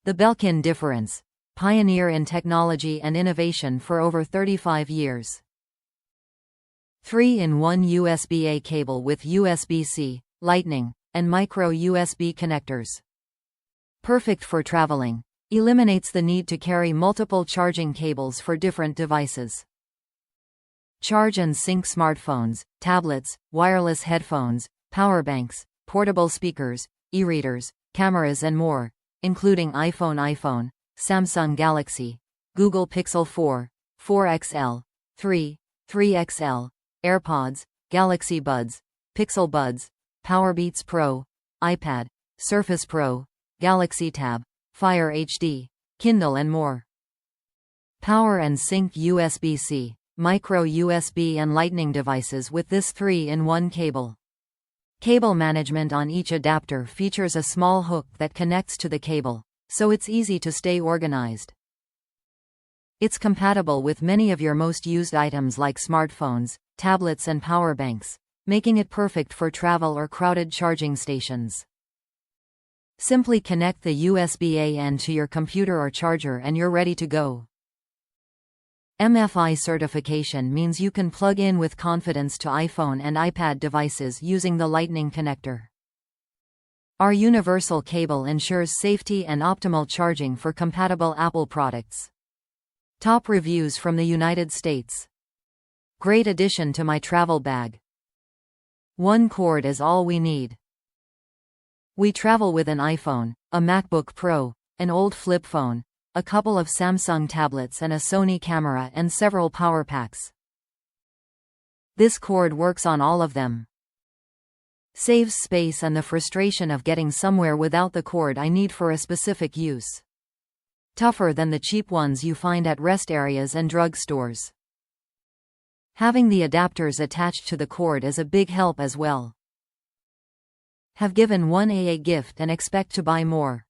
The Belkin Difference. Pioneer in technology and innovation for over 35 years. 3-in-1 USB-A cable with USB-C, Lightning, and micro USB connectors. Perfect for traveling. Eliminates the need to carry multiple charging cables for different devices. Charge and sync smartphones, tablets, wireless headphones, power banks, portable speakers, e-readers, cameras and more, including iPhone, Samsung Galaxy, Google Pixel 4, 4XL, 3, 3XL, AirPods, Galaxy Buds, Pixel Buds, Powerbeats Pro, iPad, Surface Pro, Galaxy Tab, Fire HD, Kindle and more. Power and sync USB-C, micro USB and Lightning devices with this 3-in-1 cable. Cable management on each adapter features a small hook that connects to the cable, so it's easy to stay organized. It's compatible with many of your most used items like smartphones, tablets and power banks, making it perfect for travel or crowded charging stations. Simply connect the USB-A end to your computer or charger and you're ready to go. MFI certification means you can plug in with confidence to iPhone and iPad devices using the Lightning connector. Our universal cable ensures safety and optimal charging for compatible Apple products. Top reviews from the United States. Great addition to my travel bag. One cord is all we need. We travel with an iPhone, a MacBook Pro, an old flip phone, a couple of Samsung tablets and a Sony camera and several power packs. This cord works on all of them. Saves space and the frustration of getting somewhere without the cord I need for a specific use. Tougher than the cheap ones you find at rest areas and drug stores. Having the adapters attached to the cord is a big help as well. Have given one a gift and expect to buy more.